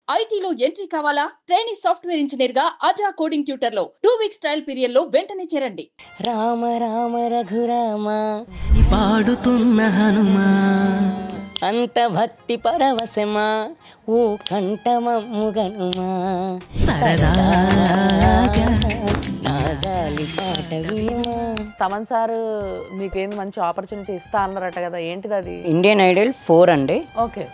ఐటీలో ఎంట్రీ కావాలా? Training software engineer గా అజా కోడింగ్ ట్యూటర్ లో 2 వీక్స్ ట్రయల్ పీరియడ్ లో వెంటనే చేరండి. రామ రామ రఘురామ పాడుతున్న హనుమా అంత భక్తి పరవశమా ఓ కంఠమమ్ముగనుమా సరదాగా నాగాలి పాట వినుమా. తమన్ సార్ మీకేంది మంచి ఆపర్చునిటీ ఇస్తా అన్నారట కదా, ఏంటిది అది? ఇండియన్ ఐడల్ 4 అండి. ఓకే.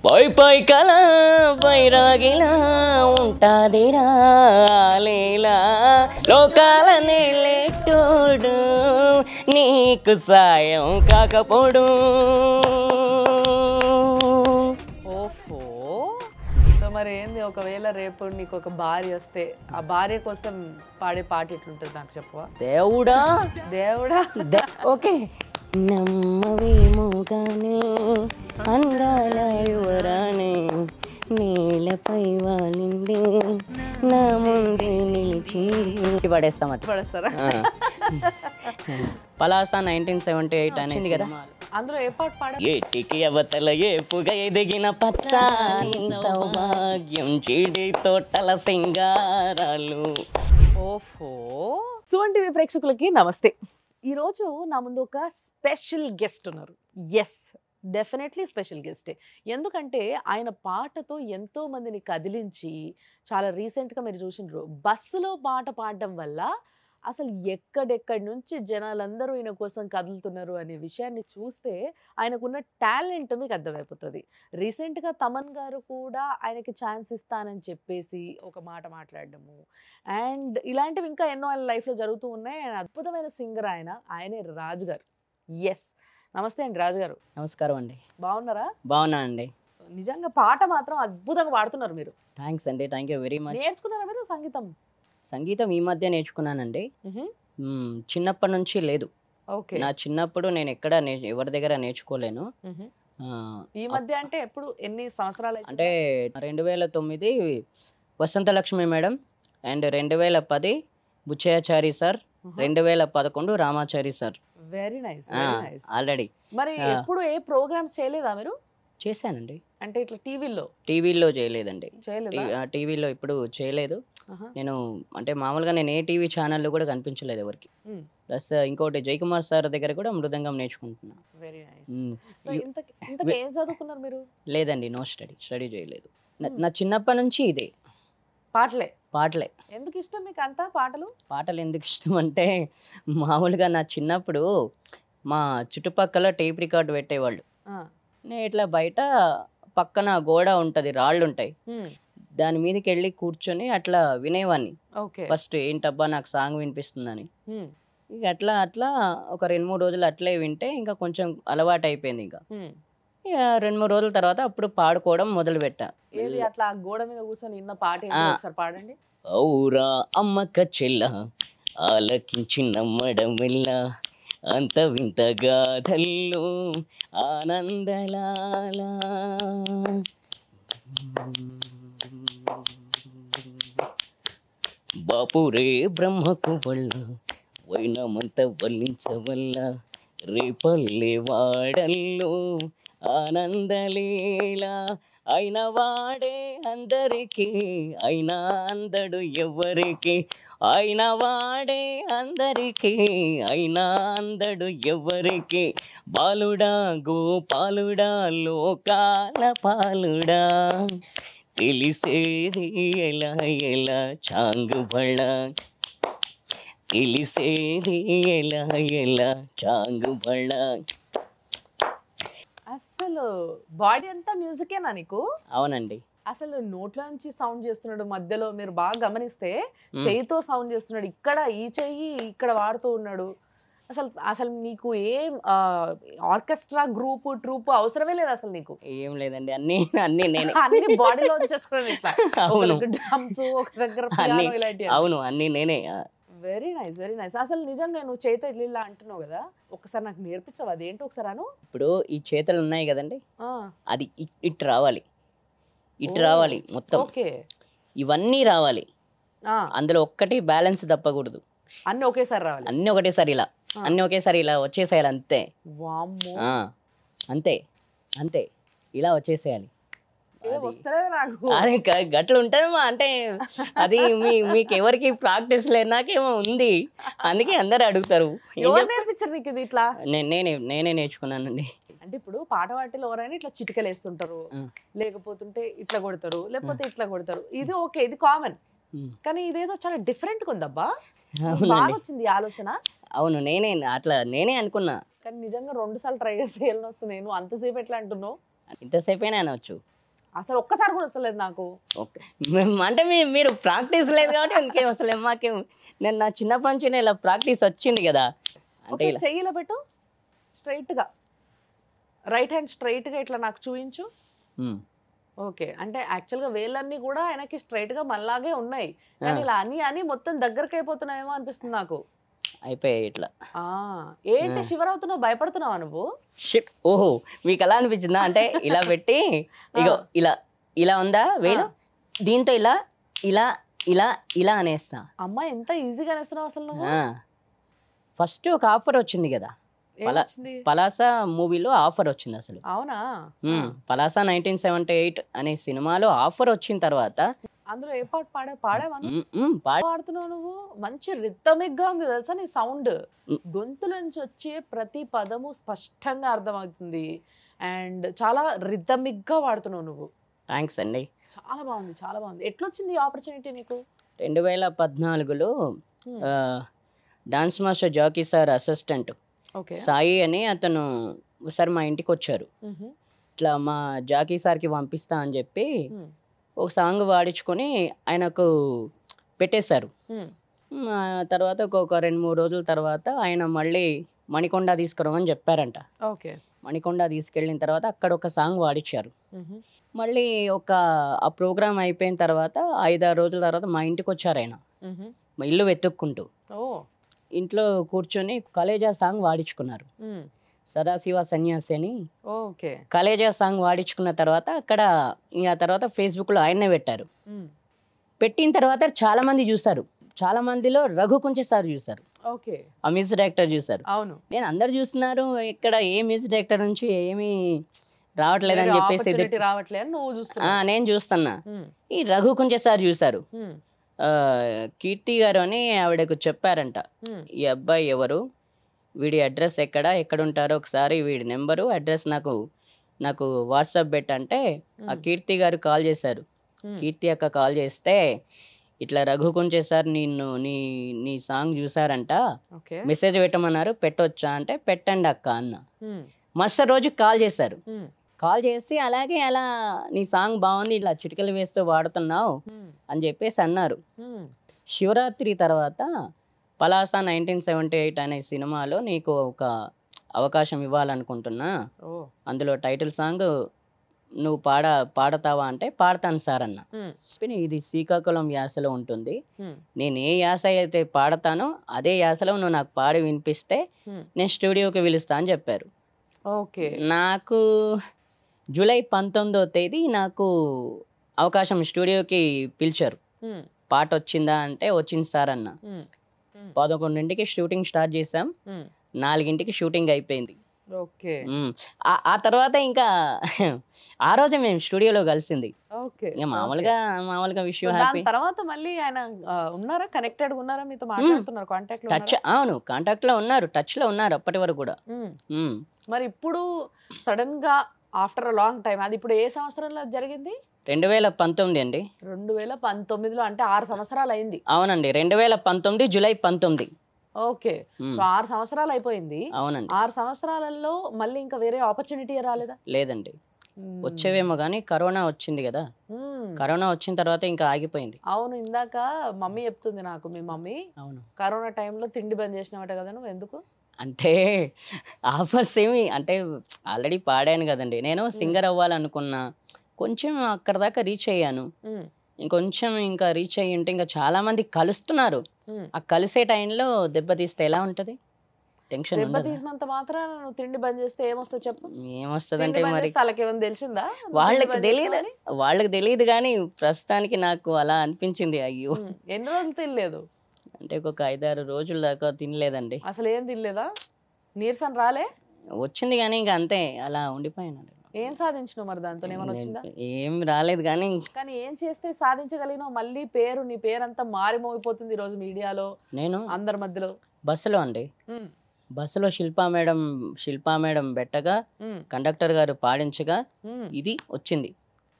పై పై కళ బైరాగిలా ఉంటాదిరా లేలా లోకాల నేలేటోడు నీకు సాయం కాకపోడు. ఓహో, సో మరి ఏంది, ఒకవేళ రేపు నీకు ఒక భార్య వస్తే ఆ భార్య కోసం పాడే పాట ఎట్లుంటుంది నాకు చెప్పవా? దేవుడా దేవుడా. ఓకే. నమ్మవేమో గానే అందాల యువరాణి నీలపై వాలింది నా ముందే నిలిచి పడేస్తాం. పడేస్తారా? పలాస 1978 అనేది కదా. అందులో ఏ పాట పాడ? ఏటికి అవతల ఏపుగా ఎదిగిన పచ్చాని సౌభాగ్యం చెడి తోటల సింగారాలు. ఓహో. సుమన్ టీవీ ప్రేక్షకులకి నమస్తే. ఈరోజు నా ముందు ఒక స్పెషల్ గెస్ట్ ఉన్నారు. ఎస్, డెఫినెట్లీ స్పెషల్ గెస్టే. ఎందుకంటే ఆయన పాటతో ఎంతో మందిని కదిలించి, చాలా రీసెంట్గా మీరు చూసినారు బస్సులో పాట పాడడం వల్ల అసలు ఎక్కడెక్కడి నుంచి జనాలందరూ ఈయన కోసం కదులుతున్నారు అనే విషయాన్ని చూస్తే ఆయనకున్న టాలెంట్ మీకు అర్థమైపోతుంది. రీసెంట్గా తమన్ గారు కూడా ఆయనకి ఛాన్స్ ఇస్తానని చెప్పేసి ఒక మాట మాట్లాడడము, అండ్ ఇలాంటివి ఇంకా ఎన్నో ఆయన లైఫ్లో జరుగుతూ ఉన్నాయి. ఆయన అద్భుతమైన సింగర్, ఆయనే రాజు గారు. ఎస్, నమస్తే అండి రాజు గారు. నమస్కారం అండి. బాగున్నారా? బాగున్నా అండి. నిజంగా పాట మాత్రం అద్భుతంగా పాడుతున్నారు మీరు. థ్యాంక్స్ అండి, థ్యాంక్ యూ వెరీ మచ్. నేర్చుకున్నారా మీరు సంగీతం? సంగీతం ఈ మధ్య నేర్చుకున్నానండి. చిన్నప్పటి నుంచి లేదు. ఓకే. నా చిన్నప్పుడు నేను ఎక్కడ ఎవరి దగ్గర నేర్చుకోలేను. ఈ మధ్య అంటే ఎప్పుడు, ఎన్ని సంవత్సరాలు? అంటే 2009 Vasanthalakshmi madam, and 2010 Buchayyachari sir, 2011 Ramachari sir. Very nice. Already. మరి ఎప్పుడు ఏ ప్రోగ్రామ్స్ చేయలేదా మీరు? చేశానండి. అంటే ఇట్లా టీవీలో చేయలేదండి. చేయలేదా? టీవీలో ఇప్పుడు చేయలేదు నేను. అంటే మామూలుగా నేను ఏ టీవీ ఛానల్లో కూడా కనిపించలేదు ఎవరికి. ప్లస్ ఇంకోటి జయకుమార్ సార్ దగ్గర కూడా మృదంగం నేర్చుకుంటున్నా. Very nice. ఏం చదువుకున్నారు మీరు? లేదండి, నో స్టడీ చేయలేదు. నా చిన్నప్పటి నుంచి ఇదే పాటలే. ఎందుకు ఇష్టం మీకు అంతా పాటలు ఎందుకు ఇష్టం అంటే, మామూలుగా నా చిన్నప్పుడు మా చుట్టుపక్కల టేప్ రికార్డు పెట్టేవాళ్ళు. నేను ఇట్లా బయట పక్కన గోడ ఉంటుంది, రాళ్ళు ఉంటాయి, దాని మీదకి వెళ్ళి కూర్చొని అట్లా వినేవాడిని. ఫస్ట్ ఏంటబ్బా నాకు సాంగ్ వినిపిస్తుందని. ఇక అట్లా ఒక 2-3 రోజులు అట్లే వింటే ఇంకా కొంచెం అలవాటు అయిపోయింది. ఇంకా 2-3 రోజుల తర్వాత అప్పుడు పాడుకోవడం మొదలు పెట్టా. అట్లా గోడ మీద కూర్చొని విన్న పాట ఒకసారి పాడండి. ఔరా అమ్మక చెల్ల ఆలకించి నమ్మడం వల్ల అంత వింత గాథల్లో ఆనందలాల బాపురే బ్రహ్మకు వల్ల వైనమంత వల్లించవల్ల రేపల్లె వాడల్లో ఆనందలీల అయిన వాడే అందరికీ అయినా అందడు ఎవరికి, అయిన వాడే అందరికీ అయినా అందడు ఎవరికి, బాలుడా గోపాలుడా లోకాల పాలుడా తెలిసేది ఎలా ఎలా చాంగు బళ, తెలిసేది ఎలా ఎలా చాంగు బళ. అసలు బాడీ అంతా మ్యూజికేనా నీకు? అవునండి. అసలు నోట్లో నుంచి సౌండ్ చేస్తున్నాడు, మధ్యలో మీరు బాగా గమనిస్తే చెయ్యితో సౌండ్ చేస్తున్నాడు, ఇక్కడ ఈ చెయ్యి ఇక్కడ వాడుతూ ఉన్నాడు. అసలు నీకు ఏం ఆర్కెస్ట్రా ట్రూప్ అవసరమే లేదు అసలు నీకు. ఏం లేదండి, అన్ని నేనే అన్ని బాడీలో వచ్చేసుకున్నాను ఇట్లా. డ్రమ్స్ ఒక దగ్గర, అవును అన్ని నేనే. Very nice. అసలు నిజంగా నువ్వు చేత ఇట్లా అంటున్నావు కదా, ఒకసారి నాకు నేర్పించవు అదేంటో ఒకసారి అను. ఇప్పుడు ఈ చేతులు ఉన్నాయి కదండి, అది ఇటు రావాలి, మొత్తం ఇవన్నీ రావాలి. అందులో ఒక్కటి బ్యాలెన్స్ తప్పకూడదు, అన్ని ఒకేసారి రావాలి. అన్ని ఒకేసారి ఇలా వచ్చేసేయాలి అంతే. అంతే ఇలా వచ్చేసేయాలి. వస్తలేదు నాకు. అది గట్లు ఉంటదమ్మా, అంటే అది మీకు ఎవరికి ప్రాక్టీస్ లేదు, నాకేమో ఉంది, అందుకే అందరు అడుగుతారు. ఎవరు నేర్పించారు నీకు ఇది ఇట్లా? నేనే నేర్చుకున్నానండి. అంటే ఇప్పుడు పాట వాటిలో ఎవరైనా ఇట్లా చిటికలు వేస్తుంటారు, లేకపోతుంటే ఇట్లా కొడతారు, లేకపోతే ఇట్లా కొడతారు. ఇది ఓకే, ఇది కామన్. కానీ ఇదేదో చాలా డిఫరెంట్ గా ఉందబ్బా. బాగా వచ్చింది ఈ ఆలోచన. అవును, నేనే అనుకున్నా. కానీ నిజంగా 2 సార్లు ట్రై చేసి వెళ్ళి వస్తున్నాయి. నువ్వు అంతసేపు ఎట్లా అంటున్నావు? ఇంతసేపైనా అనవచ్చు. అసలు ఒక్కసారి కూడా వస్తలేదు నాకు. అంటే మీరు ప్రాక్టీస్ లేదు కాబట్టి ఇంకేం వస్తలేదు మాకేం. నేను నా చిన్నప్పటి నుంచి ఇలా ప్రాక్టీస్ వచ్చింది కదా. అంటే చెయ్యిలో పెట్టు, స్ట్రైట్ గా రైట్ హ్యాండ్ స్ట్రైట్ గా ఇట్లా నాకు చూపించు. ఓకే, అంటే యాక్చువల్ గా వేళ్ళన్నీ కూడా ఆయనకి స్ట్రైట్ గా మళ్ళాగే ఉన్నాయి, కానీ ఇలా అని మొత్తం దగ్గరకు అయిపోతున్నాయేమో అనిపిస్తుంది నాకు. అయిపోయాయి ఇట్లా. ఏంటి షివర్ అవుతున్నావు, భయపడుతున్నావా నువ్వు? షిట్, ఓహో మీకు ఎలా అనిపించిందా? అంటే ఇలా పెట్టి ఇగో ఇలా ఉందా వేలు, దీంతో ఇలా ఇలా ఇలా ఇలా అనేస్తా. అమ్మా ఎంత ఈజీగా అనేస్తున్నావు అసలు నువ్వు. ఫస్ట్ ఒక ఆఫర్ వచ్చింది కదా, పలాస మూవీలో ఆఫర్ వచ్చింది అసలు. అవునా? పలాస 1978 అనే సినిమాలో ఆఫర్ వచ్చిన తర్వాత అందులో ఏ పాట పాడుతున్నావు నువ్వు? మంచి రిథమిక్ గా ఉంది తెలుసా నీ సౌండ్. గొంతుల నుంచి వచ్చే ప్రతి పదము స్పష్టంగా అర్థమవుతుంది అండ్ చాలా రిథమిక్ గా వాడుతున్నావు నువ్వు. థ్యాంక్స్ అండి. చాలా బాగుంది, చాలా బాగుంది. ఎట్లొచ్చింది ఈ ఆపర్చునిటీ నీకు? 2014లో dance master Jackie sir assistant Sai అని అతను ఒకసారి మా ఇంటికి వచ్చారు. ఇట్లా మా జాకీ సార్కి పంపిస్తా అని చెప్పి ఒక సాంగ్ పాడించుకొని ఆయనకు పెట్టేశారు. తర్వాత ఒక 2-3 రోజుల తర్వాత ఆయన మళ్ళీ మణికొండ తీసుకురమని చెప్పారంట. మణికొండ తీసుకెళ్ళిన తర్వాత అక్కడ ఒక సాంగ్ పాడించారు. మళ్ళీ ఆ ప్రోగ్రామ్ అయిపోయిన తర్వాత 5-6 రోజుల తర్వాత మా ఇంటికి వచ్చారు ఆయన, మా ఇల్లు వెతుక్కుంటూ. ఇంట్లో కూర్చొని కలేజా సాంగ్ వాడించుకున్నారు. సదాశివ సన్యాసి అని కలేజా సాంగ్ వాడించుకున్న తర్వాత అక్కడ ఆ తర్వాత ఫేస్బుక్లో ఆయన్నే పెట్టారు. పెట్టిన తర్వాత చాలా మంది చూసారు. చాలా మందిలో రఘు కుంచె సార్ చూసారు, ఆ మ్యూజిక్ డైరెక్టర్ చూసారు. నేను అందరు చూస్తున్నారు, ఇక్కడ ఏ మ్యూజిక్ డైరెక్టర్ నుంచి ఏమీ రావట్లేదని చెప్పేసి నేను చూస్తున్నా. ఈ రఘు కుంచె సార్ చూసారు. కీర్తి గారు అని ఆవిడకు చెప్పారంట, ఈ అబ్బాయి ఎవరు, వీడి అడ్రస్ ఎక్కడ ఉంటారో ఒకసారి వీడి నెంబరు అడ్రస్ నాకు వాట్సాప్ పెట్టంటే ఆ కీర్తి గారు కాల్ చేశారు. కీర్తి అక్క కాల్ చేస్తే ఇట్లా రఘు కుంచె సార్ నీ సాంగ్ చూసారంట, మెసేజ్ పెట్టమన్నారు, పెట్టొచ్చా అంటే పెట్టండి అక్క అన్న. మరుసటి రోజు కాల్ చేశారు. కాల్ చేసి అలాగే అలా నీ సాంగ్ బాగుంది, ఇలా చిటికలు వేస్తూ వాడుతున్నావు అని చెప్పేసి అన్నారు. శివరాత్రి తర్వాత పలాస 1978 అనే సినిమాలో నీకు ఒక అవకాశం ఇవ్వాలనుకుంటున్నా, అందులో టైటిల్ సాంగ్ నువ్వు పాడతావా అంటే పాడతాను సార్ అన్న. ఇది శ్రీకాకుళం యాసలో ఉంటుంది, నేను ఏ యాస అయితే పాడతానో అదే యాసలో నువ్వు నాకు పాడి వినిపిస్తే నేను స్టూడియోకి పిలుస్తా అని చెప్పారు. నాకు జూలై 19వ తేదీ నాకు అవకాశం స్టూడియోకి పిలిచారు. పాట వచ్చిందా అంటే వచ్చింది సార్ అన్న. 11ంటికి షూటింగ్ స్టార్ట్ చేసాం, 4ంటికి షూటింగ్ అయిపోయింది. ఆ తర్వాత ఇంకా ఆ రోజే మేము స్టూడియోలో కలిసింది. మామూలుగా విషయం. తర్వాత మళ్ళీ ఆయన ఉన్నారా, కనెక్టెడ్ ఉన్నారా, మీతో మాట్లాడుతున్నారు, కాంటాక్ట్? అవును, కాంటాక్ట్ లో ఉన్నారు, టచ్ లో ఉన్నారు అప్పటి వరకు కూడా. మరి ఇప్పుడు సడన్ గా ఆఫ్టర్ లాంగ్ టైం, అది ఇప్పుడు ఏ సంవత్సరంలో జరిగింది? 2019 అండి. 2019లో, అంటే 6 సంవత్సరాలు అయింది. అవునండి, 2019 జూలై 19. ఓకే, సో 6 సంవత్సరాలు అయిపోయింది. అవునండి. 6 సంవత్సరాలలో మళ్ళీ ఇంకా వేరే ఆపర్చునిటీ రాలేదా? లేదండి, వచ్చేవేమో కానీ కరోనా వచ్చింది కదా. కరోనా వచ్చిన తర్వాత ఇంకా ఆగిపోయింది. అవును, ఇందాక మమ్మీ చెప్తుంది నాకు, మీ మమ్మీ అవును కరోనా టైంలో తిండి బంద్ చేసినవాట కదా నువ్వు, ఎందుకు? అంటే ఆఫర్స్ ఏమి, అంటే ఆల్రెడీ పాడాను కదండి, నేను సింగర్ అవ్వాలనుకున్నా, కొంచెం అక్కడ దాకా రీచ్ అయ్యాను. ఇంకొంచెం ఇంకా రీచ్ అయ్యి ఉంటే ఇంకా చాలా మంది కలుస్తున్నారు. ఆ కలిసే టైంలో దెబ్బతీస్తే ఎలా ఉంటది? టెన్షన్. దెబ్బతీసినంత మాత్రాన నువ్వు తిండి బంద్ చేస్తే ఏమొస్తుంది చెప్పు? ఏమొస్తుంది అంటే మరి వాళ్ళకేమైనా తెలిసిందా? వాళ్ళకి తెలియదు కానీ ప్రస్తుతానికి నాకు అలా అనిపించింది. అయ్యో, ఎన్ని రోజులు తినలేదు? అంటే ఒక 5-6 రోజుల దాకా తినలేదండి. అసలు ఏం తినలేదా? నీరసం రాలే? వచ్చింది కానీ ఇంకా అంతే, అలా ఉండిపోయాను. ఏం సాధించినావు మరి దాంతో ఏమైనా వచ్చిందా? ఏం రాలేదు కానీ కానీ ఏం చేస్తే సాధించగలిగినావు? మళ్ళీ నీ పేరంతా మారి మోగిపోతుంది ఈ రోజు మీడియాలో నేను అందరి మధ్యలో. బస్సులో అండి, బస్సులో శిల్పా మేడం పెట్టగా కండక్టర్ గారు పాడించగా ఇది వచ్చింది.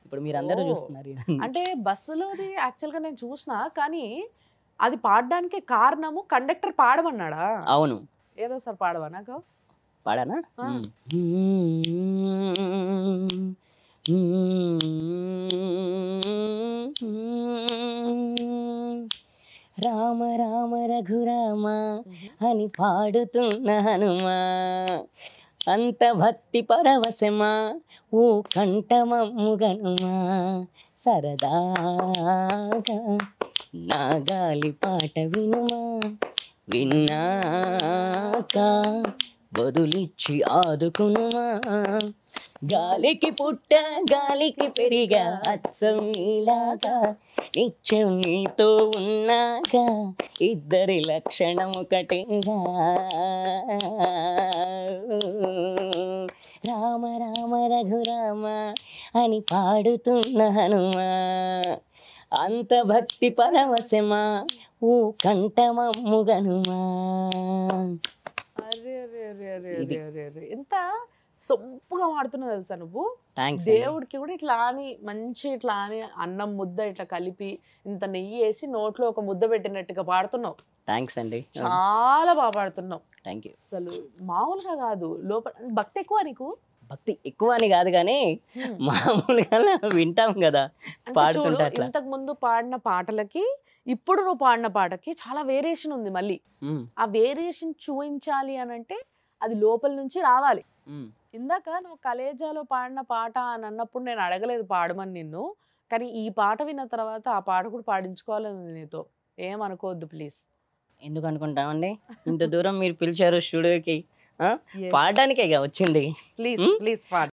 ఇప్పుడు మీరు అందరూ చూస్తున్నారు. అంటే బస్సులోది యాక్చువల్గా నేను చూసినా, కానీ అది పాడడానికి కారణము కండక్టర్ పాడమన్నాడా? అవును. ఏదో సార్ పాడవా నాకు? పాడానా? రామ రామ రఘురామ అని పాడుతున్న హనుమా, అంత భక్తి పరవశమా ఓ కంఠమమ్ముగనుమా, సరదాగా నా గాలి పాట వినుమా, విన్నాక బదులిచ్చి ఆదుకునుమా, గాలికి పుట్ట గాలికి పెరిగా అచ్చం నీలాగా, నిత్యం నీతో ఉన్నాక ఇద్దరి లక్షణం ఒకటేగా, రామ రామ రఘురామ అని పాడుతున్న హనుమా, అంత భక్తి పరవశమా ఓ కంఠమమ్ముగనుమా. ఎంత సొంపుగా వాడుతున్నావు తెలుసా నువ్వు. దేవుడికి కూడా ఇట్లా అని మంచి ఇట్లా అని అన్నం ముద్ద ఇట్లా కలిపి ఇంత నెయ్యి వేసి నోట్లో ఒక ముద్ద పెట్టినట్టుగా పాడుతున్నావు. థ్యాంక్స్ అండి, చాలా బాగా పాడుతున్నావు. Thank you. అసలు మామూలుగా కాదు, లోపల భక్తి ఎక్కువ నీకు. భక్తి ఎక్కువ అని కాదు కానీ మామూలుగా వింటాం కదా పాడుతుంటా. ఇంతకు ముందు పాడిన పాటలకి ఇప్పుడు నువ్వు పాడిన పాటకి చాలా వేరియేషన్ ఉంది. మళ్ళీ ఆ వేరియేషన్ చూపించాలి అని అంటే అది లోపల నుంచి రావాలి. ఇందాక నువ్వు కలేజాలో పాడిన పాట అని అన్నప్పుడు నేను అడగలేదు పాడమని నిన్ను, కానీ ఈ పాట విన్న తర్వాత ఆ పాట కూడా పాడించుకోవాలని నీతో. ఏమనుకోవద్దు ప్లీజ్. ఎందుకు అనుకుంటామండి, ఇంత దూరం మీరు పిలిచారు స్టూడియోకి, పాడడానికే వచ్చింది. ప్లీజ్ ప్లీజ్ పాడు.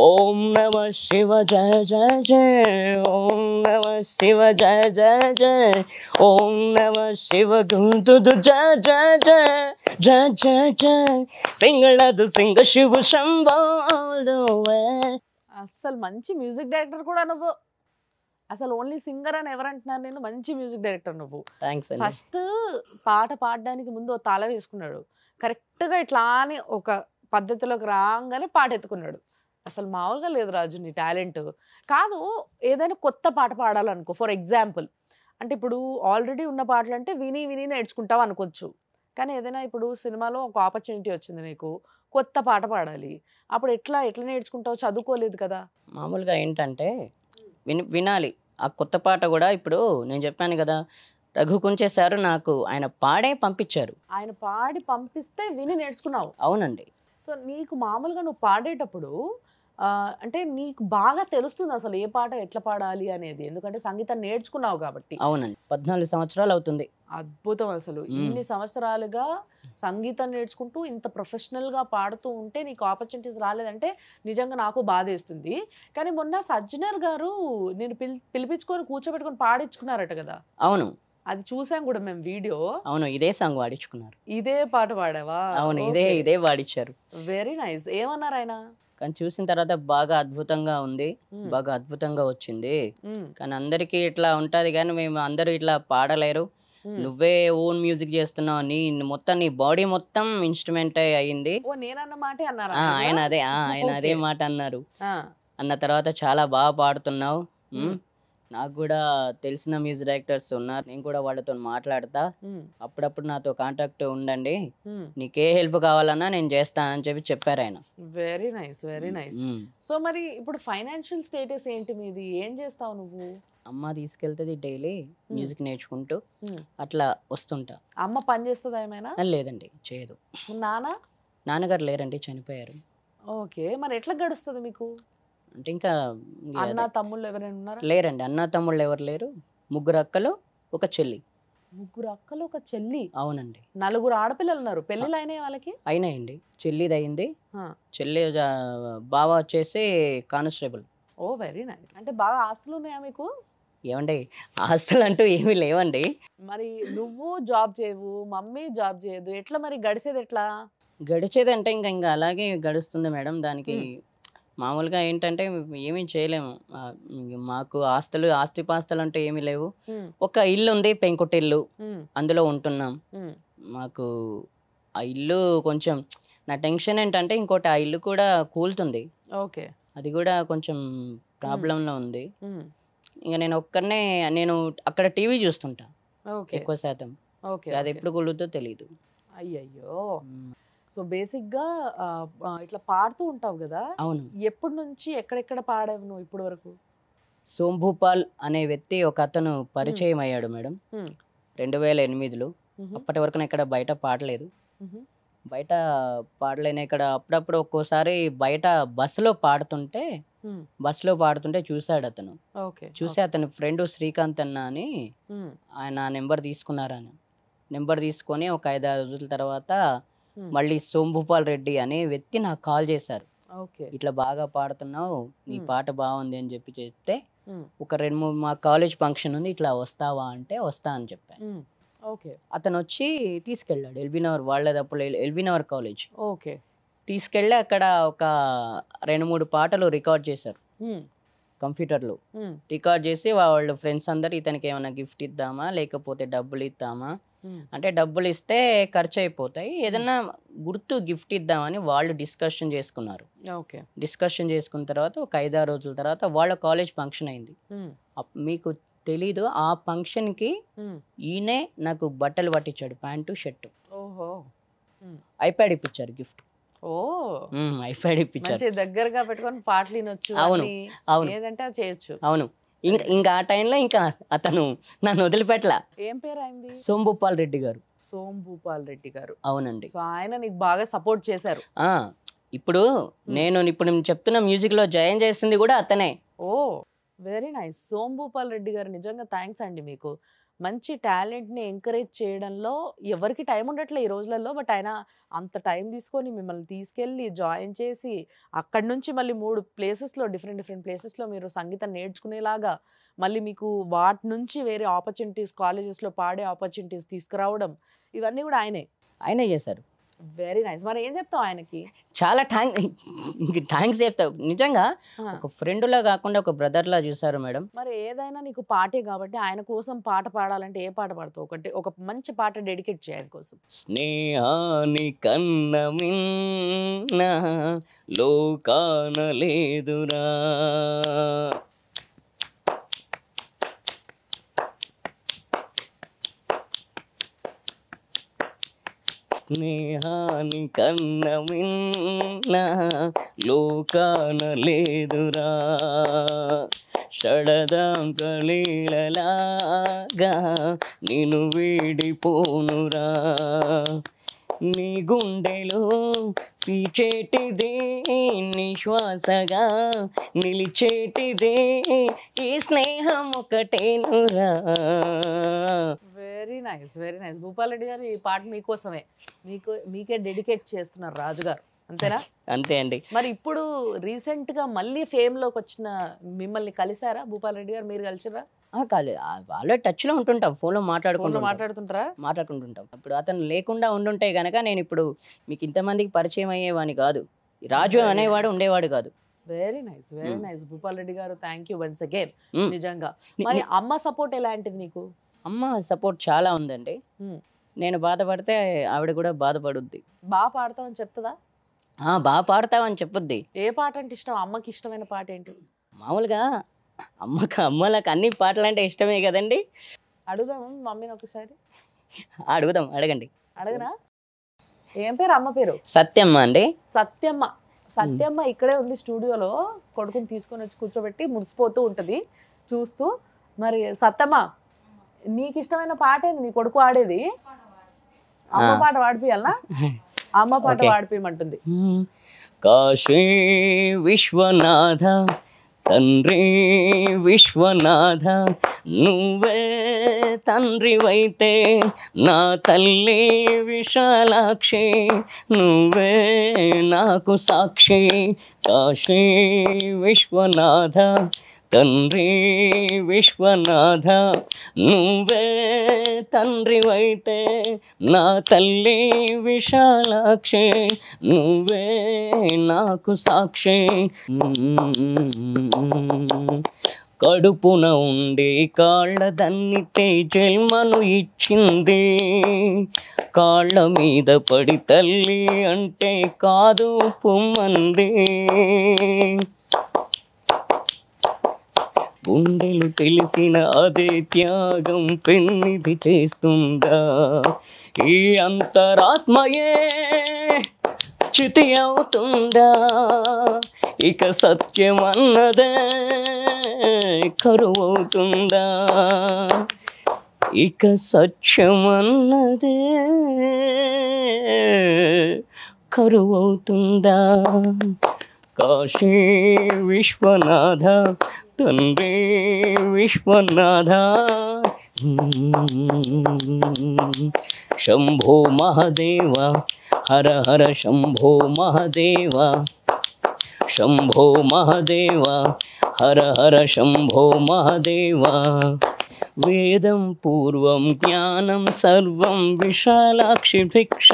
ఓం నమ శివ జయ జయ జయ, ఓం నమ శివ జయ జయ జయ, ఓం నమ శివ గుంతుదు జయ జయ జయ జయ జయ జయ, సింగళదు సింగ శివ శంభో. అసలు మంచి మ్యూజిక్ డైరెక్టర్ కూడా నువ్వు. అసలు ఓన్లీ సింగర్ అని ఎవరంటున్నారు? నేను మంచి మ్యూజిక్ డైరెక్టర్ నువ్వు. ఫస్ట్ పాట పాడడానికి ముందు ఓ తాళ వేసుకున్నాడు, కరెక్ట్గా ఇట్లా అని ఒక పద్ధతిలోకి రాగానే పాట ఎత్తుకున్నాడు. అసలు మామూలుగా లేదు రాజు నీ టాలెంట్. కాదు, ఏదైనా కొత్త పాట పాడాలనుకో, ఫర్ ఎగ్జాంపుల్ అంటే ఇప్పుడు ఆల్రెడీ ఉన్న పాటలు అంటే విని విని నేర్చుకుంటావు అనుకోవచ్చు, కానీ ఏదైనా ఇప్పుడు సినిమాలో ఒక ఆపర్చునిటీ వచ్చింది నీకు, కొత్త పాట పాడాలి, అప్పుడు ఎట్లా నేర్చుకుంటావు? చదువుకోలేదు కదా. మామూలుగా ఏంటంటే వినాలి, ఆ కొత్త పాట కూడా ఇప్పుడు నేను చెప్పాను కదా, రఘు కుంచే సారు నాకు ఆయన పాడే పంపించారు. ఆయన పాడి పంపిస్తే విని నేర్చుకున్నావు. అవునండి. సో నీకు మామూలుగా నువ్వు పాడేటప్పుడు అంటే నీకు బాగా తెలుస్తుంది అసలు ఏ పాట ఎట్లా పాడాలి అనేది, ఎందుకంటే సంగీతం నేర్చుకున్నావు కాబట్టి. అవునండి, 14 సంవత్సరాలు అవుతుంది. అద్భుతం అసలు. ఇన్ని సంవత్సరాలుగా సంగీతం నేర్చుకుంటూ ఇంత ప్రొఫెషనల్ గా పాడుతూ ఉంటే నీకు ఆపర్చునిటీస్ రాలేదంటే నిజంగా నాకు బాధేస్తుంది. కానీ మొన్న సజ్జనర్ గారు నేను పిలిపించుకొని కూర్చోబెట్టుకొని పాడించుకున్నారట కదా. అవును, అది చూసాం కూడా మేము వీడియో. అవును, ఇదే సాంగ్ వాడించుకున్నారు. ఇదే పాట పాడావా? అవును, ఇదే వాడిచ్చారు. Very nice. ఏమన్నారు ఆయన? కానీ చూసిన తర్వాత బాగా అద్భుతంగా ఉంది, బాగా అద్భుతంగా వచ్చింది. కానీ అందరికీ ఇట్లా ఉంటది, కానీ మేము అందరూ ఇట్లా పాడలేరు, నువ్వే ఓన్ మ్యూజిక్ చేస్తున్నావు, మొత్తం నీ బాడీ మొత్తం ఇన్స్ట్రుమెంట్ అయ్యింది. ఓ నేనన్న మాటే అన్నారా? ఆయన అదే మాట అన్నారు. అన్న తర్వాత చాలా బాగా పాడుతున్నావు, నాకు కూడా తెలిసిన మ్యూజిక్ డైరెక్టర్స్ ఉన్నారు, నేను కూడా వాళ్ళతో మాట్లాడతా, అప్పుడప్పుడు నాతో కాంటాక్ట్ ఉండండి, నీకే హెల్ప్ కావాలన్నా నేను చేస్తానని చెప్పారు ఆయన. Very nice, very nice. So మరి ఇప్పుడు ఫైనాన్షియల్ స్టేటస్ ఏంటి మీది? ఏం చేస్తావు నువ్వు? అమ్మ తీసుకెళ్తుంది డైలీ మ్యూజిక్ నేర్చుకుంటూ, అట్లా వస్తుంటా. అమ్మ పని చేస్తుందా ఏమైనా? లేదండి, చేయదు. నాన్నగారు లేరండి, చనిపోయారు. ఓకే, మరి ఎట్లా గడుస్తుంది మీకు? అంటే ఇంకా అన్న తమ్ముళ్ళు ఎవరైనా ఉన్నారా? లేరండి, అన్న తమ్ముళ్ళు ఎవరు లేరు, 3 అక్కలు 1 చెల్లి. 3 అక్కలు 1 చెల్లి? అవునండి. 4 ఆడపిల్లలు ఉన్నారు. పెళ్ళిళ్ళు అయినాయి వాళ్ళకి? అయినాయండి, చెల్లిది అయింది. చెల్లి బావ వచ్చేసి కానిస్టేబుల్. ఓ వెరీ నైస్. అంటే బాగా ఆస్తులు ఉన్నాయా మీకు? ఏమండి, ఆస్తులు అంటూ ఏమీ లేవండి. మరి నువ్వు జాబ్ చేయవు, మమ్మీ జాబ్ చేయదు, ఎట్లా మరి గడిచేది ఎట్లా? గడిచేదంటే ఇంకా అలాగే గడుస్తుంది మేడం. దానికి మామూలుగా ఏంటంటే ఏమీ చేయలేము, మాకు ఆస్తిపాస్తులు అంటూ ఏమీ లేవు. ఒక ఇల్లు ఉంది, పెంకుటిల్లు, అందులో ఉంటున్నాం. మాకు ఆ ఇల్లు కొంచెం నా టెన్షన్ ఏంటంటే ఇంకోటి, ఆ ఇల్లు కూడా కూలుతుంది. ఓకే, అది కూడా కొంచెం ప్రాబ్లంలో ఉంది. ఇంకా నేను ఒక్కనే, నేను అక్కడ టీవీ చూస్తుంటా ఎక్కువ శాతం, అది ఎప్పుడు కూలుతో తెలియదు. అయ్యయ్యో. సో బేసిక్ గా ఇట్లా పాడుతూ ఉంటావు కదా. అవును. ఎప్పటి నుంచి ఎక్కడెక్కడ పాడావు నువ్వు ఇప్పటి వరకు? సోంభూపాల్ అనే వ్యక్తి ఒక అతను పరిచయం అయ్యాడు మేడం 2008లో. అప్పటి వరకు నేను ఇక్కడ బయట పాడలేదు, ఇక్కడ అప్పుడప్పుడు ఒక్కోసారి బయట బస్సులో పాడుతుంటే చూశాడు అతను. చూసి అతని ఫ్రెండ్ శ్రీకాంత్ అన్న అని ఆయన నెంబర్ తీసుకొని ఒక 5-6 రోజుల తర్వాత మళ్ళీ సోంభూపాల్ రెడ్డి అనే వ్యక్తి నాకు కాల్ చేశారు. ఇట్లా బాగా పాడుతున్నావు, నీ పాట బాగుంది అని చెప్తే ఒక 2-3 మా కాలేజ్ ఫంక్షన్ ఉంది, ఇట్లా వస్తావా అంటే వస్తా అని చెప్పాను. అతను వచ్చి తీసుకెళ్ళాడు ఎల్బీనగర్, వాళ్ళదప్పుడు ఎల్బీనగర్ కాలేజ్. తీసుకెళ్ళి అక్కడ ఒక 2-3 పాటలు రికార్డ్ చేశారు కంప్యూటర్లో. రికార్డ్ చేసి వాళ్ళు ఫ్రెండ్స్ అందరు ఇతనికి ఏమైనా గిఫ్ట్ ఇద్దామా లేకపోతే డబ్బులు ఇద్దామా అంటే, డబ్బులు ఇస్తే ఖర్చు అయిపోతాయి, ఏదన్నా గుర్తు గిఫ్ట్ ఇద్దామని వాళ్ళు డిస్కషన్ చేసుకున్నారు. డిస్కషన్ చేసుకున్న తర్వాత ఒక 5-6 రోజుల తర్వాత వాళ్ళ కాలేజ్ ఫంక్షన్ అయింది. మీకు తెలీదు, ఆ ఫంక్షన్ కి ఈయనే నాకు బట్టలు పట్టించాడు, ప్యాంటు షర్టు. ఐప్యాడ్ ఇప్పించారు గిఫ్ట్. ఐప్యాడ్ ఇప్పించారు. దగ్గరగా పెట్టుకొని పాటలు వినొచ్చు. అవును, ఏదంటే అది చేయొచ్చు. అవును. ఇంకా ఆ టైంలో ఇంకా అతను నన్ను వదిలిపెట్టలా. ఏం పేరు అయింది? సోంభూపాల్ రెడ్డి గారు. సోంభూపాల్ రెడ్డి గారు. అవునండి. సో ఆయన నీకు బాగా సపోర్ట్ చేశారు. ఇప్పుడు నేను చెప్తున్న మ్యూజిక్ లో జాయిన్ చేసింది కూడా అతనే. ఓ వెరీ నైస్. సోంభూపాల్ రెడ్డి గారు నిజంగా థ్యాంక్స్ అండి. మీకు మంచి టాలెంట్ని ఎంకరేజ్ చేయడంలో ఎవరికి టైం ఉండట్లే ఈ రోజులలో, బట్ ఆయన అంత టైం తీసుకొని మిమ్మల్ని తీసుకెళ్ళి జాయిన్ చేసి అక్కడి నుంచి మళ్ళీ 3 ప్లేసెస్లో డిఫరెంట్ ప్లేసెస్లో మీరు సంగీతం నేర్చుకునేలాగా, మళ్ళీ మీకు వాటి నుంచి వేరే ఆపర్చునిటీస్, కాలేజెస్లో పాడే ఆపర్చునిటీస్ తీసుకురావడం, ఇవన్నీ కూడా ఆయనే చేశారు. Very nice. మరి ఏం చెప్తావు ఆయనకి? చాలా థ్యాంక్స్ చెప్తావు. నిజంగా ఒక ఫ్రెండ్ లా కాకుండా ఒక బ్రదర్ లా చూసారు మేడం. మరి ఏదైనా నీకు పాటే కాబట్టి ఆయన కోసం పాట పాడాలంటే ఏ పాట పాడతావు? ఒక మంచి పాట డెడికేట్ చేయాలి కోసం. స్నేహాని కన్న మిన్న లోకాన లేదురా, స్నేహాని కన్న మిన్న లోకాన లేదురా, సడదాం కలీలలాగా నిన్ను వీడిపోనురా నీ గుండెలో పీచేటిదే నిశ్వాసగా నిలిచేటిదే ఈ స్నేహం ఒకటేనురా. Very nice, very nice. Bhupal Reddy గారు ఈ పాట మీకోసమే, మీకే డెడికేట్ చేస్తున్నారు రాజుగారు, అంతేనా? అంతే అండి. మరి ఇప్పుడు రీసెంట్ గా మళ్ళీ ఫేమ్ లోకి వచ్చిన మిమ్మల్ని కలిసారా భూపాల్ రెడ్డి గారు? మీరు కలిసిరా? వాళ్ళే టచ్లో ఉంటుంటాం, ఫోన్లో మాట్లాడుతుంటారా? మాట్లాడుకుంటుంటాం. ఇప్పుడు అతను లేకుండా ఉండుంటే గనక నేను ఇప్పుడు మీకు ఇంతమందికి పరిచయం అయ్యేవాడిని కాదు, రాజు అనేవాడు ఉండేవాడు కాదు. Very nice, very nice. Bhupal Reddy గారు, థ్యాంక్ యూ వన్స్ అగైన్. నిజంగా. మరి అమ్మ సపోర్ట్ ఎలాంటిది నీకు? అమ్మ సపోర్ట్ చాలా ఉందండి. నేను బాధపడితే ఆవిడ కూడా బాధపడుద్ది. బాగా పాడతావని చెప్తుందా? బాగా పాడతావని చెప్పుద్ది. ఏ పాట అంటే ఇష్టం? అమ్మకి ఇష్టమైన పాట ఏంటి? మామూలుగా అమ్మలకు అన్ని పాటలు అంటే ఇష్టమే కదండి. అడుగుదాం మమ్మీని ఒకసారి. అడుగుదాం, అడగండి. అడగనా? ఏం పేరు అమ్మ పేరు? సత్యమ్మ అండి. సత్యమ్మ. సత్యమ్మ ఇక్కడే ఉంది స్టూడియోలో, కొడుకుని తీసుకొని వచ్చి కూర్చోబెట్టి మురిసిపోతూ ఉంటది చూస్తూ. మరి సత్యమ్మ, నీకు ఇష్టమైన పాట ఏంది నీ కొడుకు ఆడేది? అమ్మ పాట పాడిపియాలనా? అమ్మ పాట పాడిపియమంటుంది. కాశీ విశ్వనాథ తండ్రి విశ్వనాథ నువ్వే తండ్రివైతే నా తల్లి విశాలాక్షి నువ్వే నాకు సాక్షి. కాశీ విశ్వనాథ తండ్రి విశ్వనాథ నువ్వే తండ్రివైతే నా తల్లి విశాలాక్షి నువ్వే నాకు సాక్షి. కడుపున ఉండి కాళ్ళ దన్నితే జన్మను ఇచ్చింది, కాళ్ళ మీద పడి తల్లి అంటే కాదు పొమ్మంది. గుండెలు తెలిసిన అదే త్యాగం పెన్నిది చేస్తుందా, ఈ అంతరాత్మయే చితి అవుతుందా, ఇక సత్యం అన్నదే కరువవుతుందా, ఇక సత్యం అన్నదే కరువవుతుందా. కాశీ విశ్వనాథ తండ్రి విశ్వనాథ శంభో మహాదేవ హర హర శంభో మహాదేవ శంభో మహాదేవ హర హర శంభో మహాదేవ. వేదం పూర్వం జ్ఞానం సర్వం విశాలాక్షి భిక్ష,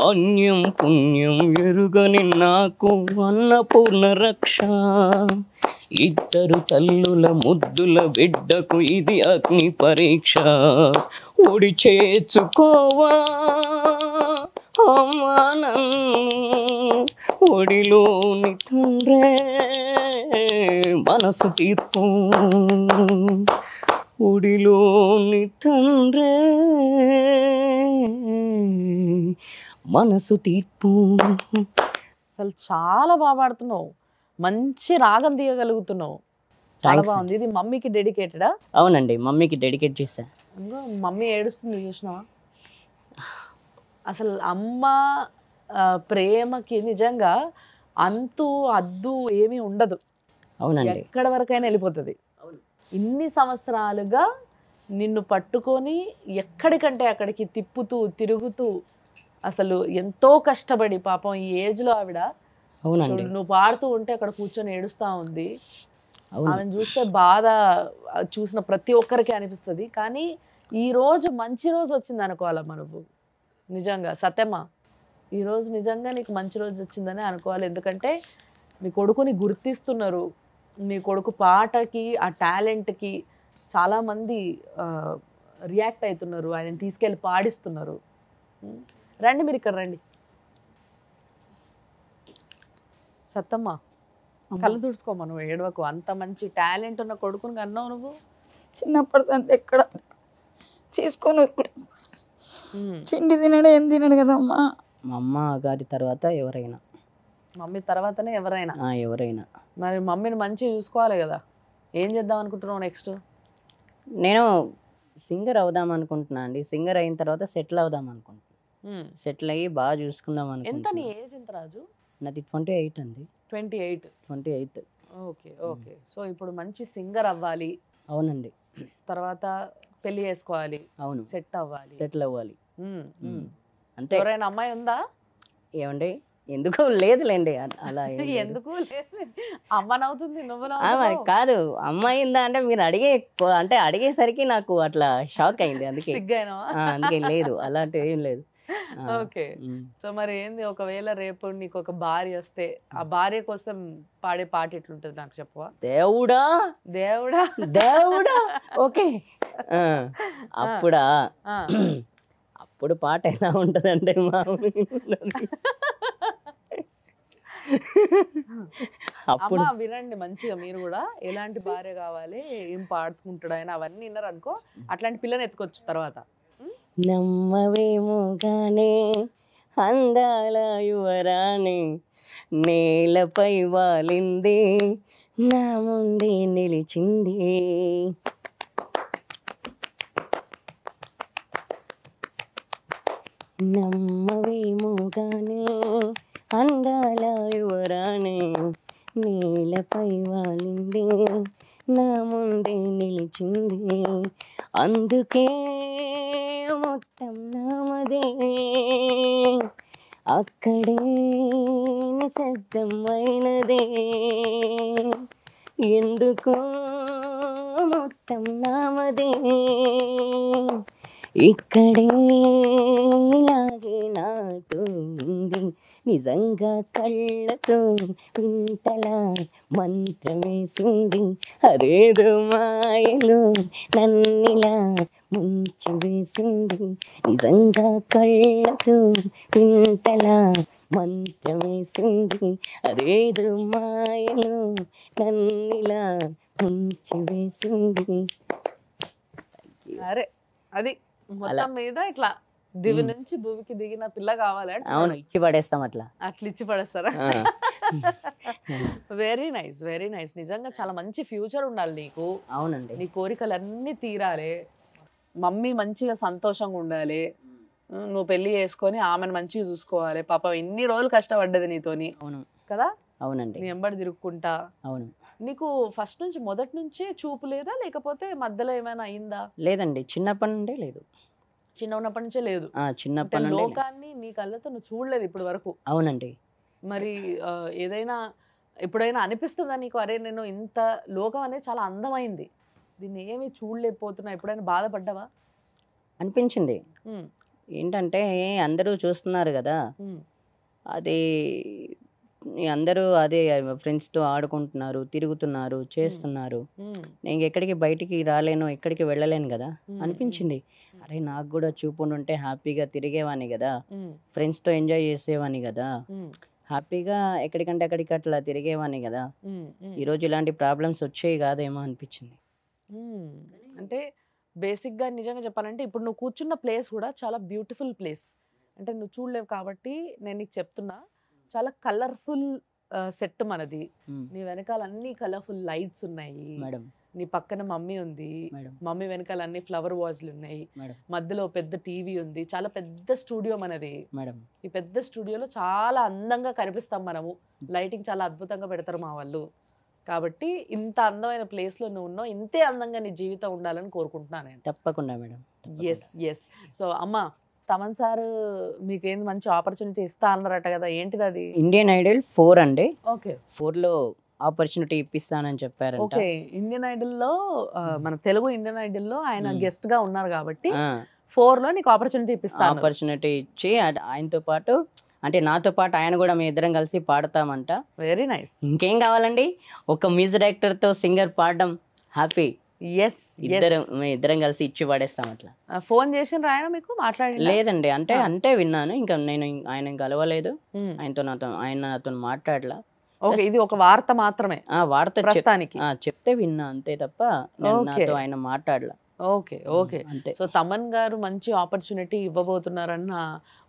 అన్యం పుణ్యం ఎరుగని నాకు అన్నపూర్ణ రక్ష. ఇద్దరు తల్లుల ముద్దుల బిడ్డకు ఇది అగ్ని పరీక్ష, ఒడి చేర్చుకోవా అమ్మా నన్ను, ఒడిలోని తండ్రే మనసు తీర్పు, ఒడిలోని తండ్రే మనసు తీర్పు. అసలు చాలా బాగా పాడుతున్నావు, మంచి రాగం తీయగలుగుతున్నావు, చాలా బాగుంది. ఇది మమ్మీకి డెడికేటెడా? అవునండి, మమ్మీకి డెడికేట్ చేశా. మమ్మీ ఏడుస్తుంది చూసినావా? అసలు అమ్మ ప్రేమకి నిజంగా అంతు అద్దు ఏమీ ఉండదు. అవునండి, ఎక్కడ వరకైనా వెళ్ళిపోతుంది. ఇన్ని సంవత్సరాలుగా నిన్ను పట్టుకొని ఎక్కడికంటే అక్కడికి తిప్పుతూ తిరుగుతూ అసలు ఎంతో కష్టపడి పాపం ఈ ఏజ్లో ఆవిడ నువ్వు పాడుతూ ఉంటే అక్కడ కూర్చొని ఏడుస్తూ ఉంది. ఆమెను చూస్తే బాధ చూసిన ప్రతి ఒక్కరికి అనిపిస్తుంది. కానీ ఈ రోజు మంచి రోజు వచ్చింది అనుకోవాలా మనకు. నిజంగా సత్యమ్మ, ఈరోజు నిజంగా నీకు మంచి రోజు వచ్చిందని అనుకోవాలి. ఎందుకంటే మీ కొడుకుని గుర్తిస్తున్నారు, మీ కొడుకు పాటకి ఆ టాలెంట్కి చాలామంది రియాక్ట్ అవుతున్నారు, ఆయన తీసుకెళ్ళి పాడిస్తున్నారు. రండి మీరు ఇక్కడ రండి. సత్తమ్మ, కళ్ళు తుడుచుకోమా, నువ్వు ఏడవకు. అంత మంచి టాలెంట్ ఉన్న కొడుకుని అన్నావు నువ్వు. చిన్నప్పటిదంటే ఎక్కడ తీసుకొని తిండి తినడు, ఏం తినడు కదమ్మా. మా అమ్మ గారి తర్వాత ఎవరైనా, మమ్మీ తర్వాతనే ఎవరైనా. ఎవరైనా మరి మమ్మీని మంచిగా చూసుకోవాలి కదా. ఏం చేద్దాం అనుకుంటున్నావు నెక్స్ట్? నేను సింగర్ అవుదాం అనుకుంటున్నా అండి. సింగర్ అయిన తర్వాత సెటిల్ అవుదాం అనుకుంటున్నాను. సెటిల్ అయ్యి బాగా చూసుకుందాం ఎంత నీ అనుకుంటున్నా. ఏజ్ ఎంత రాజు? నాది 28 అండి. 28. 28. Okay okay. సో ఇప్పుడు మంచి సింగర్ అవ్వాలి, అవునండి. తర్వాత పెళ్లి చేసుకోవాలి, అవును, సెట్ అవ్వాలి. సెటిల్ అవ్వాలి అంతే. ఎవరైనా అమ్మాయి ఉందా? ఏమండి ఎందుకు లేదులేండి అలా ఏం లేదు. ఎందుకు లేదు? అమ్మ నవ్వుతుంది, నువ్వు మరి నవ్వుతున్నావు. కాదు, అమ్మాయి ఉందా అంటే మీరు అడిగేసరికి నాకు అట్లా షాక్ అయింది. అందుకే సిగ్గాయినావా? అందుకే లేదు, అలాంటివి ఏం లేదు. ఓకే. సో మరి ఏంది, ఒకవేళ రేపు నీకు ఒక భార్య వస్తే ఆ భార్య కోసం పాడే పాట ఎట్లుంటది నాకు చెప్పవా? దేవుడా దేవుడా దేవుడా. ఓకే, అప్పుడా ఆ. అప్పుడు పాట ఎలా ఉంటదంటే అప్పుడు అమ్మ వినండి మంచిగా మీరు కూడా, ఎలాంటి భార్య కావాలి, ఏం పాడుకుంటాడు ఆయన, అవన్నీ విన్నారు అనుకో, అట్లాంటి పిల్లని ఎత్తుకోవచ్చు తర్వాత. నమ్మవేమో గానే అందాల యువరాణి నేలపై వాలింది నా ముందే నిలిచింది. నమ్మవేమో గానే అందాల యువరాణి నేలపై వాలింది నా ముందే నిలిచింది. అందుకే మొత్తం నామదే అక్కడే నిశ్శబ్దమైనదే. ఎందుకో మొత్తం నామదే ఇక్కడే ఇలాగే నాతో ఉంది. నిజంగా కళ్ళతో వింతలా మంత్రమేసింది. అదేదో మాయలో నన్నిలా ముంచి వేసింది. నిజంగా కళ్ళతో వింతలా మంత్రమేసింది. అదేదో మాయలో నన్నిలా ముంచి వేసింది. అరే అది మొత్తం మీద ఇట్లా దివి నుంచి భూమికి దిగిన పిల్ల కావాలంటే అవును, ఇచ్చి పడేస్తాం అట్లా. అట్లా ఇచ్చి పడేస్తారా? Very nice, very nice. నిజంగా చాలా మంచి ఫ్యూచర్ ఉండాలి నీకు. అవునండి. నీ కోరికలన్నీ తీరాలి, మమ్మీ మంచిగా సంతోషంగా ఉండాలి, నువ్వు పెళ్లి చేసుకొని ఆమెను మంచిగా చూసుకోవాలి. పాపం ఎన్ని రోజులు కష్టపడ్డది నీతోని. అవును కదా? అవునండి. నీ ఎంబడి తిరుక్కుంటా. అవును. నీకు ఫస్ట్ నుంచి మొదటి నుంచే చూపు లేదా, లేకపోతే మధ్యలో ఏమైనా అయిందా? లేదండి, చిన్నప్పటి నుండే లేదు. చిన్న ఉన్నప్పటి నుంచే లేదు. చిన్నప్పటి నుండి లోకాన్ని నీ కళ్ళతో నువ్వు చూడలేదు ఇప్పటి వరకు. అవునండి. మరి ఏదైనా ఎప్పుడైనా అనిపిస్తుందా నీకు, అరే నేను ఇంత లోకం అనేది చాలా అందమైంది, దీన్ని ఏమి చూడలేకపోతున్నా, ఎప్పుడైనా బాధపడ్డావా? అనిపించింది. ఏంటంటే అందరూ చూస్తున్నారు కదా, అది అందరూ అదే ఫ్రెండ్స్తో ఆడుకుంటున్నారు, తిరుగుతున్నారు, చేస్తున్నారు. నేను ఎక్కడికి బయటికి రాలేను, ఎక్కడికి వెళ్ళలేను కదా అనిపించింది. అరే నాకు కూడా చూపు ఉంటే హ్యాపీగా తిరిగేవాని కదా, ఫ్రెండ్స్తో ఎంజాయ్ చేసేవాని కదా, హ్యాపీగా ఎక్కడికంటే అక్కడికి అట్లా తిరిగేవాని కదా, ఈరోజు ఇలాంటి ప్రాబ్లమ్స్ వచ్చేవి కాదేమో అనిపించింది. అంటే బేసిక్గా నిజంగా చెప్పాలంటే ఇప్పుడు నువ్వు కూర్చున్న ప్లేస్ కూడా చాలా బ్యూటిఫుల్ ప్లేస్. అంటే నువ్వు చూడలేవు కాబట్టి నేను నీకు చెప్తున్నా, చాలా కలర్ఫుల్ సెట్ మనది. నీ వెనకాల అన్ని కలర్ఫుల్ లైట్స్ ఉన్నాయి, నీ పక్కన మమ్మీ ఉంది, మమ్మీ వెనకాల అన్ని ఫ్లవర్ వాజ్లు ఉన్నాయి, మధ్యలో పెద్ద టీవీ ఉంది, చాలా పెద్ద స్టూడియో మనది. ఈ పెద్ద స్టూడియోలో చాలా అందంగా కనిపిస్తాం మనము, లైటింగ్ చాలా అద్భుతంగా పెడతారు మా వాళ్ళు. కాబట్టి ఇంత అందమైన ప్లేస్ లో నువ్వు ఉన్నావు, ఇంతే అందంగా నీ జీవితం ఉండాలని కోరుకుంటున్నాను నేను. తప్పకుండా మేడం. Yes yes. సో అమ్మ, తమన్ సార్ మీకు ఏంది మంచి ఆపర్చునిటీ ఇస్తా అన్నారట కదా, ఏంటిది అది? ఇండియన్ ఐడల్ 4 అండి. ఓకే, 4లో ఆపర్చునిటీ ఇప్పిస్తానని చెప్పారు. ఓకే. ఇండియన్ ఐడల్ లో మన తెలుగు ఇండియన్ ఐడల్ లో ఆయన గెస్ట్ గా ఉన్నారు కాబట్టి 4లో నీకు ఆపర్చునిటీ ఇప్పిస్తాను. ఆపర్చునిటీ ఇచ్చి ఆయనతో పాటు అంటే నాతో పాటు ఆయన కూడా మేము ఇద్దరం కలిసి పాడతామంట. Very nice. ఇంకేం కావాలండి, ఒక మ్యూజిక్ డైరెక్టర్ తో సింగర్ పాడడం హ్యాపీ. ఇద్దరం కలిసి ఇచ్చి పడేస్తాం అట్లా. ఫోన్ చేసిన ఆయన మీకు మాట్లాడి? లేదండి, అంటే విన్నాను, ఇంకా నేను ఆయన కలవలేదు, ఆయనతో మాట్లాడలా. ఓకే, ఇది ఒక వార్త మాత్రమే. వార్త ప్రస్తుతానికి చెప్తే విన్నా అంతే తప్ప నాతో ఆయన మాట్లాడలా. Okay okay. అంతే. సో తమన్ గారు మంచి ఆపర్చునిటీ ఇవ్వబోతున్నారన్న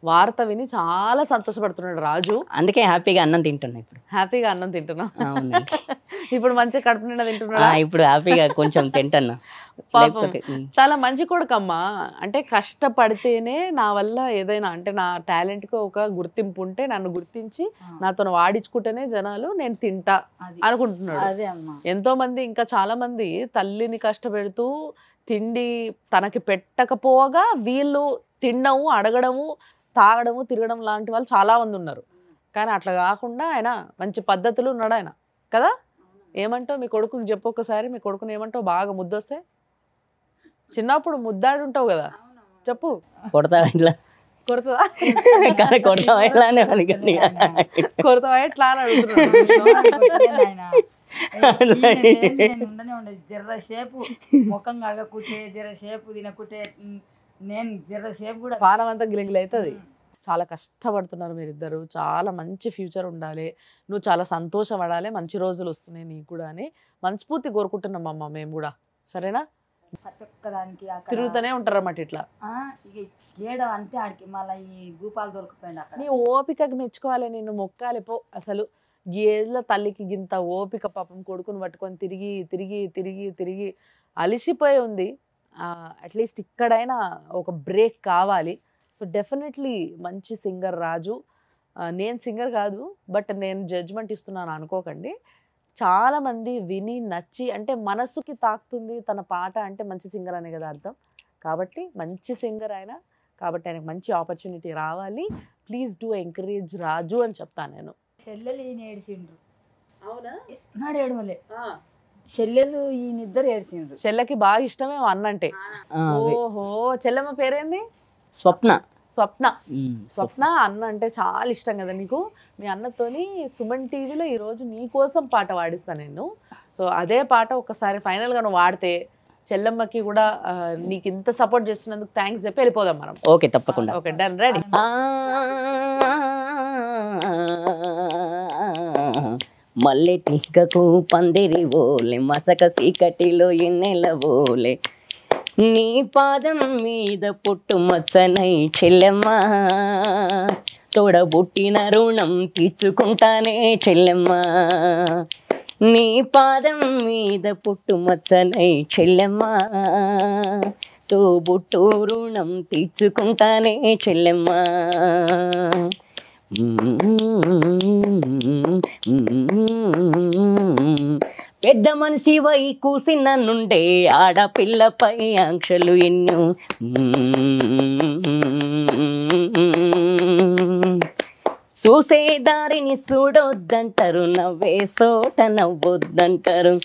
వార్త విని చాలా సంతోషపడుతున్నాడు రాజు. అందుకే హ్యాపీగా అన్నం తింటున్నా ఇప్పుడు. హ్యాపీగా అన్నం తింటున్నా. అవునండి. ఇప్పుడు మంచి కడుపు నిండా తింటున్నాడా? ఇప్పుడు హ్యాపీగా కొంచెం తింటున్నా. పాపం చాలా మంచి కొడుకమ్మా. అంటే కష్టపడితేనే నా వల్ల ఏదైనా అంటే నా టాలెంట్కి ఒక గుర్తింపు ఉంటే నన్ను గుర్తించి నాతో వాడించుకుంటేనే జనాలు నేను తింటా అనుకుంటున్నాడు. అదే అమ్మా. ఎంతో మంది ఇంకా చాలా మంది తల్లిని కష్టపెడుతూ తిండి తనకి పెట్టకపోగా వీళ్ళు తినడము, అడగడము, తాగడము, తిరగడం లాంటి వాళ్ళు చాలా మంది ఉన్నారు. కానీ అట్లా కాకుండా ఆయన మంచి పద్ధతులు ఉన్నాడు ఆయన కదా. ఏమంటావు మీ కొడుకుకి చెప్పు ఒకసారి, మీ కొడుకుని ఏమంటావు బాగా ముద్దొస్తే? చిన్నప్పుడు ముద్దాడి ఉంటావు కదా, చెప్పు. కొడతావా ఇట్లా? కొడతావా? కానీ కొడతావా ఇట్లా అని అడిగాను. కొడతావా ఎట్లా అని అడుగుతున్నాడు. ఉండనే ఉండదు జర్ర షేపు ముఖం కడగకుంటే జర షేపు తినకుంటే నేను జర షేపు కూడా పానం అంతా గిలిగిలి అవుతుంది. చాలా కష్టపడుతున్నారు మీరిద్దరు. చాలా మంచి ఫ్యూచర్ ఉండాలి, నువ్వు చాలా సంతోషపడాలి, మంచి రోజులు వస్తున్నాయి నీకు కూడా అని మనస్ఫూర్తి కోరుకుంటున్నాం అమ్మ మేము కూడా. సరేనా? ప్రతి ఒక్కదానికి తిరుగుతూనే ఉంటారు అన్నమాట ఇట్లా. ఇక ఏడ అంటే ఆడికి మళ్ళీ ఈ గూపాలు దొరికిపోయింది అక్కడ. నీ ఓపికకి మెచ్చుకోవాలి, నిన్ను మొక్కాలి పో. అసలు ఏజ్ల తల్లికి గింత ఓపిక, పాపం కొడుకుని పట్టుకొని తిరిగి తిరిగి తిరిగి తిరిగి అలిసిపోయి ఉంది. అట్లీస్ట్ ఇక్కడైనా ఒక బ్రేక్ కావాలి. సో డెఫినెట్లీ మంచి సింగర్ రాజు. నేను సింగర్ కాదు, బట్ నేను జడ్జ్మెంట్ ఇస్తున్నాను అనుకోకండి. చాలామంది విని నచ్చి అంటే మనసుకి తాకుతుంది తన పాట అంటే మంచి సింగర్ అనే కదా అర్థం. కాబట్టి మంచి సింగర్ ఆయన, కాబట్టి ఆయనకు మంచి ఆపర్చునిటీ రావాలి. ప్లీజ్ డూ ఎంకరేజ్ రాజు అని చెప్తాను నేను. చెల్లెలు ఈయన ఏడిచిండ్రు. అవునా? నాడు ఏడవలే, చెల్లెలు ఈయనిద్దరు ఏడిచిండ్రు. చెల్లెకి బాగా ఇష్టమే అన్నంటే. ఓహో, చెల్లెమ్మ పేరేంది? స్వప్న. స్వప్న. స్వప్న అన్న అంటే చాలా ఇష్టం కదా నీకు. మీ అన్నతోని సుమన్ టీవీలో ఈరోజు నీ కోసం పాట పాడిస్తాను నేను. సో అదే పాట ఒకసారి ఫైనల్గా నువ్వు వాడితే చెల్లెమ్మకి కూడా నీకు ఇంత సపోర్ట్ చేస్తున్నందుకు థ్యాంక్స్ చెప్పి వెళ్ళిపోదాం మనం. ఓకే తప్పకుండా. Okay done, ready. మల్లె టీకకు పందిరి ఓలే మసక సీకటిలో ఎన్నెల ఓలే నీ పాదం మీద పుట్టు మచ్చనై చెల్లెమ్మ తోడబుట్టిన రుణం తీసుకుంటానే చెల్లెమ్మ నీ పాదం మీద పుట్టు మచ్చనై చెల్లెమ్మ తోబుట్టు రుణం తీసుకుంటానే చెల్లెమ్మ పెద్ద మనిషి వై కూసిన నుండే ఆడపిల్లపై ఆంక్షలు ఎన్నో చూసే దారిని చూడొద్దంటారు నవ్వే చోట నవ్వొద్దంటారు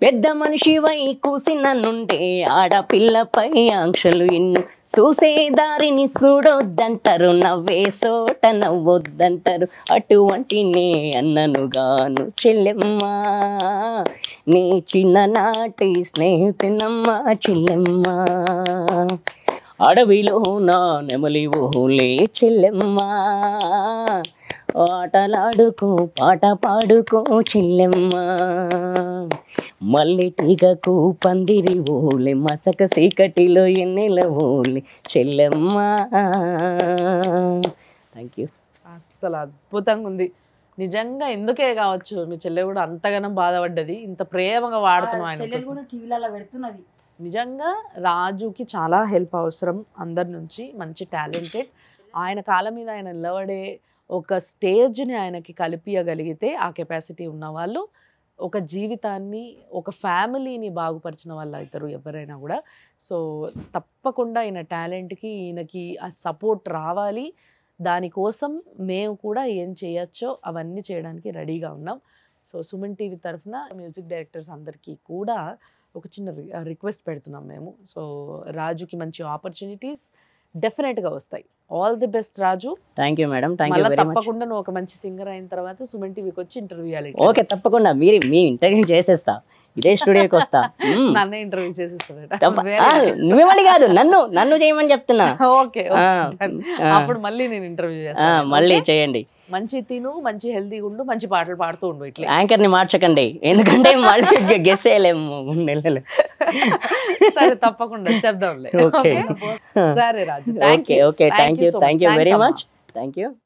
పెద్ద మనిషి వై కూసిన నుండే ఆడపిల్లపై ఆంక్షలు ఎన్నో చూసే దారిని చూడొద్దంటారు నవ్వే చోట నవ్వొద్దంటారు అటువంటి నే అన్ననుగాను చెల్లెమ్మ నీ చిన్ననాటి స్నేహితునమ్మ చెల్లెమ్మ అడవిలో నా నెమలి ఓలే చెల్లెమ్మ ఆటలాడుకో పాట పాడుకో చెల్లెమ్మ మల్లెటీగకు పందిరి ఓలే మసక సీకటిలో ఎన్నెల ఓలే చెల్లెమ్మ. Thank you. అస్సలు అద్భుతంగా ఉంది నిజంగా. ఎందుకే కావచ్చు మీ చెల్లె కూడా అంతగానం బాధపడ్డది, ఇంత ప్రేమగా వాడుతున్నాం ఆయన. కూడా టీవీలలో పెడుతున్నది. నిజంగా రాజుకి చాలా హెల్ప్ అవసరం అందరి నుంచి. మంచి టాలెంటెడ్, ఆయన కాళ్ళ మీద ఆయన నిలబడే ఒక స్టేజ్ని ఆయనకి కలిపియగలిగితే ఆ కెపాసిటీ ఉన్న వాళ్ళు ఒక జీవితాన్ని ఒక ఫ్యామిలీని బాగుపరిచిన వాళ్ళు అవుతారు ఎవరైనా కూడా. సో తప్పకుండా ఈయన టాలెంట్కి ఈయనకి ఆ సపోర్ట్ రావాలి. దానికోసం మేము కూడా ఏం చేయొచ్చో అవన్నీ చేయడానికి రెడీగా ఉన్నాం. సో సుమన్ టీవీ తరఫున మ్యూజిక్ డైరెక్టర్స్ అందరికీ కూడా ఒక చిన్న రిక్వెస్ట్ పెడుతున్నాం మేము. సో రాజుకి మంచి ఆపర్చునిటీస్ డెఫినెట్గా వస్తాయి. All the best Raju. Thank you madam. Thank you very much. తప్పకుండా నువ్వు ఒక మంచి సింగర్ అయిన తర్వాత సుమన్ టీవీకి వచ్చి ఇంటర్వ్యూ ఇవ్వాలి. ఓకే తప్పకుండా. మీ ఇంటర్వ్యూ చేసేస్తా, ఇదే స్టూడియోకి వస్తా. నన్నే ఇంటర్వ్యూ చేసేస్తాడట. మిమ్మల్ని కాదు నన్ను చేయమని చెప్తున్నా. ఓకే, అప్పుడు మళ్ళీ నేను ఇంటర్వ్యూ చేస్తాను. మళ్ళీ చేయండి. మంచి తిను, మంచి హెల్తీగా ఉండు, మంచి పాటలు పాడుతూ ఉండు ఇట్లా. యాంకర్ ని మార్చకండి, ఎందుకంటే మళ్ళీ గెస్ చేయలేము 3 నెలలు. సరే తప్పకుండా చెప్దాంలే. ఓకే సరే Raju, okay okay thank you very much. Thank you.